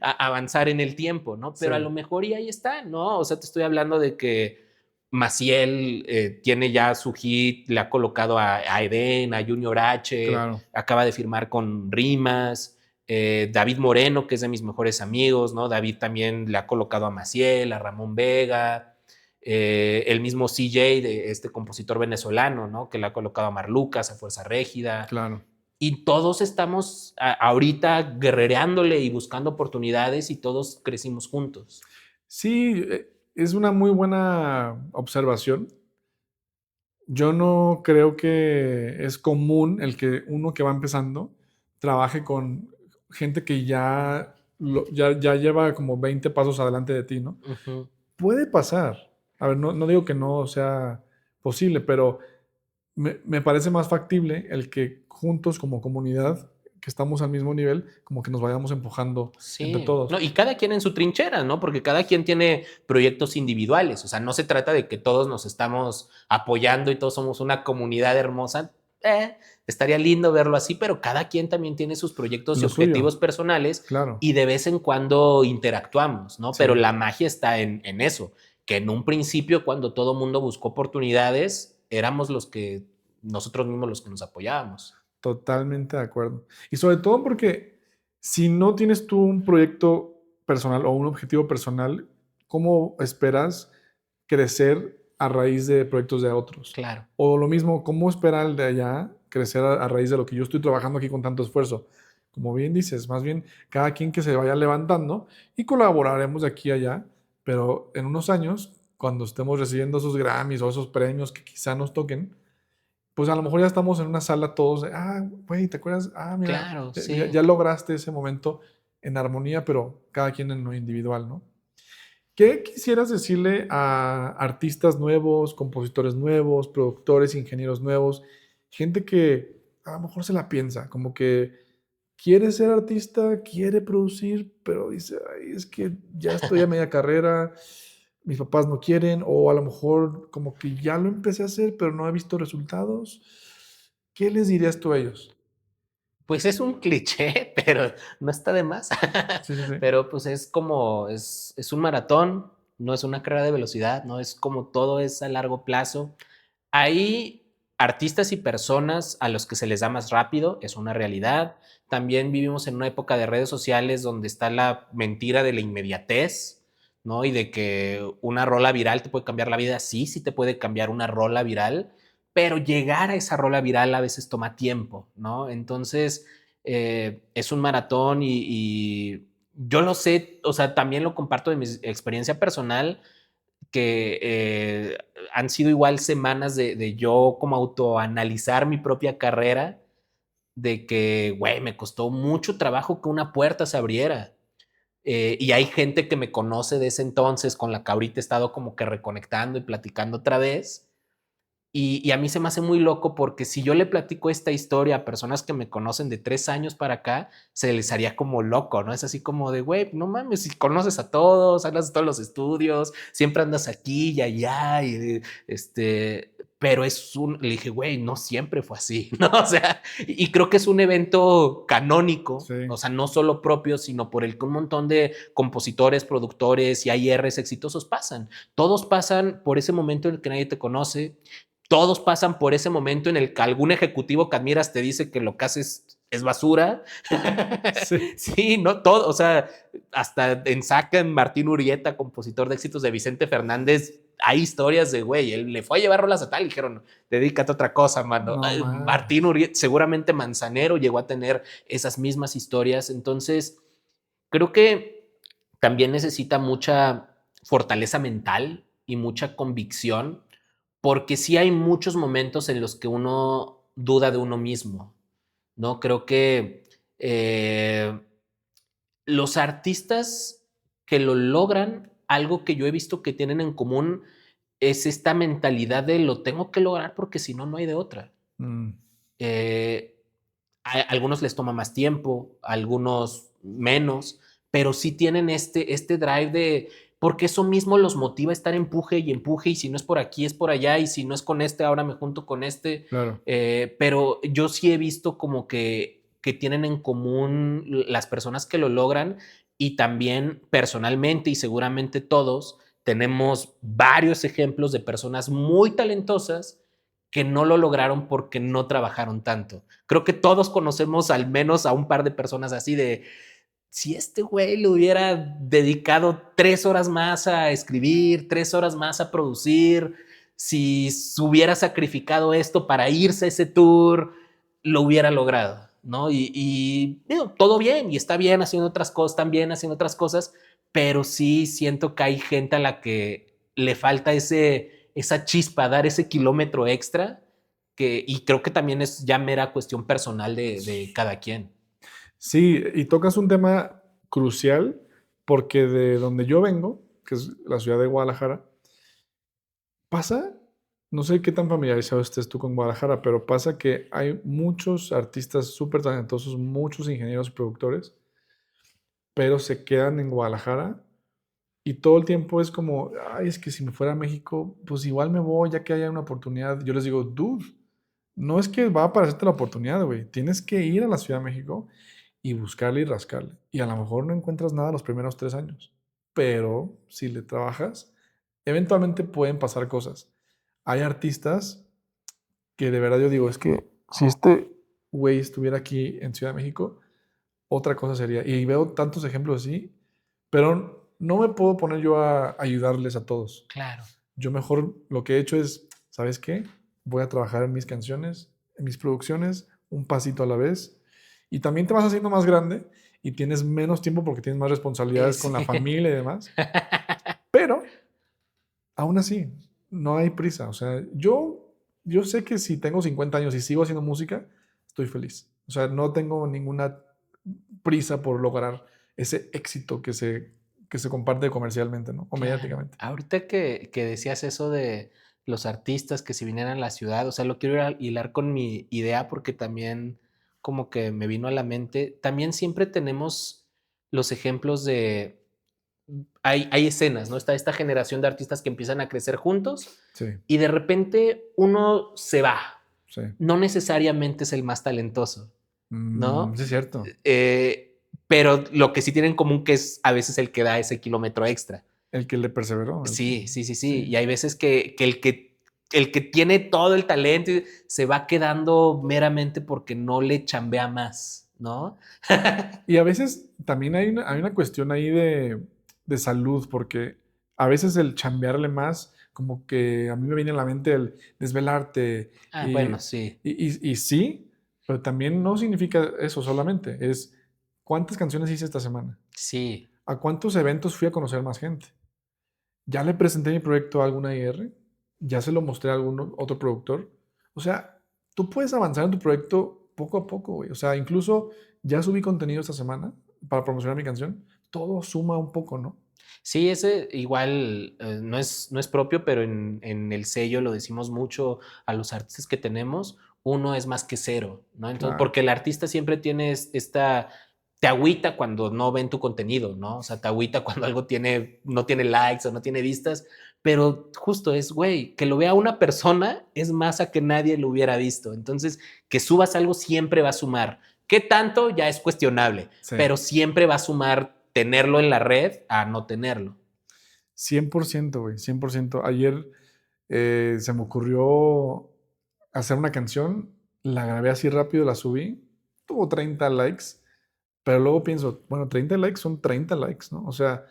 a avanzar en el tiempo, ¿no? sí, Pero a lo mejor y ahí está, ¿no? O sea, te estoy hablando de que Maciel tiene ya su hit, le ha colocado a Eden, a Junior H, claro, acaba de firmar con Rimas, David Moreno, que es de mis mejores amigos, ¿no? David también le ha colocado a Maciel, a Ramón Vega, el mismo CJ, de este compositor venezolano, ¿no? Que le ha colocado a Marlucas, a Fuerza Régida, claro. y todos estamos ahorita guerrereándole y buscando oportunidades y todos crecimos juntos. Sí, es una muy buena observación. Yo no creo que es común el que uno que va empezando trabaje con gente que ya lleva como 20 pasos adelante de ti, ¿no? Uh -huh. Puede pasar. A ver, no digo que no sea posible, pero me parece más factible el que juntos como comunidad, que estamos al mismo nivel, como que nos vayamos empujando entre Sí, todos. no, y cada quien en su trinchera, ¿no? Porque cada quien tiene proyectos individuales, o sea, no se trata de que todos nos estamos apoyando y todos somos una comunidad hermosa. Estaría lindo verlo así, pero cada quien también tiene sus proyectos y Lo suyo, objetivos personales claro. y de vez en cuando interactuamos, ¿no? Pero Sí, la magia está en eso, que en un principio cuando todo mundo buscó oportunidades, éramos los que, nosotros mismos los que nos apoyábamos. totalmente de acuerdo. Y sobre todo porque si no tienes tú un proyecto personal o un objetivo personal, ¿cómo esperas crecer a raíz de proyectos de otros? Claro. O lo mismo, ¿cómo espera el de allá crecer a raíz de lo que yo estoy trabajando aquí con tanto esfuerzo? Como bien dices, más bien cada quien que se vaya levantando y colaboraremos de aquí a allá, pero en unos años, cuando estemos recibiendo esos Grammys o esos premios que quizá nos toquen, pues a lo mejor ya estamos en una sala todos de, güey, ¿te acuerdas? Mira, Claro, ya sí. lograste ese momento en armonía, pero cada quien en lo individual, ¿no? ¿Qué quisieras decirle a artistas nuevos, compositores nuevos, productores, ingenieros nuevos, gente que a lo mejor se la piensa, como que quiere ser artista, quiere producir, pero dice, ay, es que ya estoy a media carrera, mis papás no quieren, o a lo mejor como que ya lo empecé a hacer, pero no he visto resultados? ¿Qué les dirías tú a ellos? Pues es un cliché, pero no está de más. Sí, sí, sí. Pero pues es como, es un maratón, no es una carrera de velocidad, no es como todo es a largo plazo. Hay artistas y personas a los que se les da más rápido, es una realidad. También vivimos en una época de redes sociales donde está la mentira de la inmediatez, ¿no? Y de que una rola viral te puede cambiar la vida. Sí, sí te puede cambiar una rola viral, pero llegar a esa rola viral a veces toma tiempo, ¿no? Entonces, es un maratón y yo lo sé, o sea, también lo comparto de mi experiencia personal, que han sido igual semanas de yo como autoanalizar mi propia carrera, de que, güey, me costó mucho trabajo que una puerta se abriera. Y hay gente que me conoce de ese entonces, con la que ahorita he estado como que reconectando y platicando otra vez, y a mí se me hace muy loco porque si yo le platico esta historia a personas que me conocen de 3 años para acá, se les haría como loco, ¿no? Es así como de, güey, no mames, si conoces a todos, hablas de todos los estudios, siempre andas aquí y allá, pero le dije, güey, no siempre fue así, ¿no? O sea, y creo que es un evento canónico, Sí, o sea, no solo propio, sino por el que un montón de compositores, productores y ARs exitosos pasan. Todos pasan por ese momento en el que nadie te conoce, todos pasan por ese momento en el que algún ejecutivo que admiras te dice que lo que haces es basura. sí, Sí, no todo, o sea, hasta en Sacan, Martín Urieta, compositor de éxitos de Vicente Fernández, hay historias de, güey, él le fue a llevar rolas a tal y dijeron, dedícate a otra cosa, mano. no Martín mames. Urieta, seguramente Manzanero llegó a tener esas mismas historias, entonces creo que también necesita mucha fortaleza mental y mucha convicción, porque sí hay muchos momentos en los que uno duda de uno mismo, ¿no? Creo que los artistas que lo logran, algo que yo he visto que tienen en común es esta mentalidad de lo tengo que lograr porque si no, no hay de otra. Mm, Eh, a algunos les toma más tiempo, a algunos menos, pero sí tienen este drive de porque eso mismo los motiva a estar empuje y empuje, y si no es por aquí es por allá, y si no es con este, ahora me junto con este. Claro. Pero yo sí he visto como que tienen en común las personas que lo logran, y también personalmente y seguramente todos tenemos varios ejemplos de personas muy talentosas que no lo lograron porque no trabajaron tanto. Creo que todos conocemos al menos a un par de personas así de, si este güey le hubiera dedicado 3 horas más a escribir, 3 horas más a producir, si se hubiera sacrificado esto para irse a ese tour, lo hubiera logrado, ¿no? Y digo, todo bien, y está bien haciendo otras cosas, también haciendo otras cosas, pero sí siento que hay gente a la que le falta esa chispa, dar ese kilómetro extra, y creo que también es ya mera cuestión personal de cada quien. Sí, y tocas un tema crucial porque de donde yo vengo, que es la ciudad de Guadalajara, pasa, no sé qué tan familiarizado estés tú con Guadalajara, pero pasa que hay muchos artistas súper talentosos, muchos ingenieros y productores, pero se quedan en Guadalajara y todo el tiempo es como, ay, es que si me fuera a México, pues igual me voy ya que haya una oportunidad. Yo les digo, dude, no es que va a aparecerte la oportunidad, güey. Tienes que ir a la Ciudad de México y buscarle y rascarle. Y a lo mejor no encuentras nada los primeros 3 años, pero si le trabajas, eventualmente pueden pasar cosas. Hay artistas que de verdad yo digo, es que si este güey estuviera aquí en Ciudad de México, otra cosa sería. Y veo tantos ejemplos así, pero no me puedo poner yo a ayudarles a todos. Claro. Yo mejor lo que he hecho es, ¿sabes qué? Voy a trabajar en mis canciones, en mis producciones, un pasito a la vez. Y también te vas haciendo más grande y tienes menos tiempo porque tienes más responsabilidades con la Sí. familia y demás. Pero aún así, no hay prisa. O sea, yo sé que si tengo 50 años y sigo haciendo música, estoy feliz. O sea, no tengo ninguna prisa por lograr ese éxito que se comparte comercialmente, ¿no? O Claro. mediáticamente. Ahorita que decías eso de los artistas que si vinieran a la ciudad, o sea, lo quiero hilar con mi idea porque también como que me vino a la mente. También siempre tenemos los ejemplos de, hay escenas, ¿no? Está esta generación de artistas que empiezan a crecer juntos Sí, y de repente uno se va. sí. No necesariamente es el más talentoso, ¿no? Sí, es cierto. Pero lo que sí tienen en común que es a veces el que da ese kilómetro extra. El que le perseveró. Sí, sí, sí, sí. Sí. Y hay veces que el que tiene todo el talento se va quedando meramente porque no le chambea más, ¿no? Y a veces también hay una cuestión ahí de salud, porque a veces el chambearle más, como que a mí me viene a la mente el desvelarte. Ah, Y, bueno, sí, y sí, pero también no significa eso solamente. Es cuántas canciones hice esta semana, sí, a cuántos eventos fui a conocer más gente. Ya le presenté mi proyecto a alguna IR, ya se lo mostré a algún otro productor. O sea, tú puedes avanzar en tu proyecto poco a poco, güey. O sea, incluso ya subí contenido esta semana para promocionar mi canción. Todo suma un poco, ¿no? sí, ese igual no es propio, pero en el sello lo decimos mucho a los artistas que tenemos, uno es más que cero, ¿no? Entonces, Claro, porque el artista siempre tiene te agüita cuando no ven tu contenido, ¿no? O sea, te agüita cuando algo no tiene likes o no tiene vistas, pero justo es, güey, que lo vea una persona es más a que nadie lo hubiera visto. Entonces, que subas algo siempre va a sumar. ¿Qué tanto? Ya es cuestionable, sí. pero siempre va a sumar tenerlo en la red a no tenerlo. 100%, güey, 100%. Ayer se me ocurrió hacer una canción, la grabé así rápido, la subí, tuvo 30 likes, pero luego pienso, bueno, 30 likes son 30 likes, ¿no? O sea,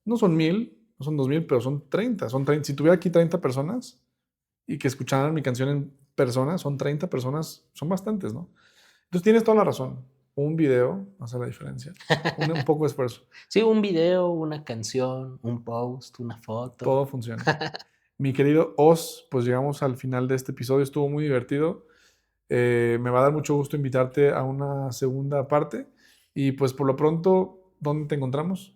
no son 1000, no son 2000, pero son 30, son 30. Si tuviera aquí 30 personas y que escucharan mi canción en persona, son 30 personas, son bastantes, ¿no? Entonces tienes toda la razón. Un video hace la diferencia. Un poco de esfuerzo. Sí, un video, una canción, un post, una foto. Todo funciona. Mi querido Oz, pues llegamos al final de este episodio. Estuvo muy divertido. Me va a dar mucho gusto invitarte a una segunda parte. Y pues por lo pronto, ¿dónde te encontramos?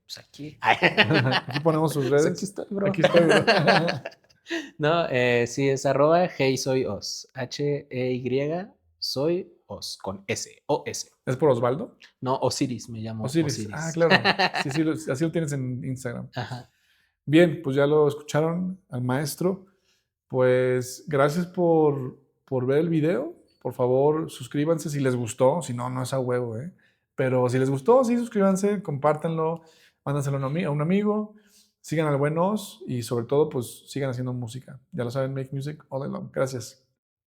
Pues aquí. Aquí ponemos sus Pues aquí redes. estoy, bro. Aquí estoy, bro. No, sí, es @HeySoyOz. HEY soy Os, con S, O-S. ¿Es por Osvaldo? No, Osiris, me llamo Osiris. Ah, claro. Sí, sí, así lo tienes en Instagram. Ajá. Bien, pues ya lo escucharon al maestro. Pues gracias por ver el video. Por favor, suscríbanse si les gustó. Si no, no es a huevo, ¿eh? Pero si les gustó, sí, suscríbanse, compártanlo, mándenselo a un amigo. Sigan al buen Oz y sobre todo, pues sigan haciendo música. Ya lo saben, make music all day long. Gracias.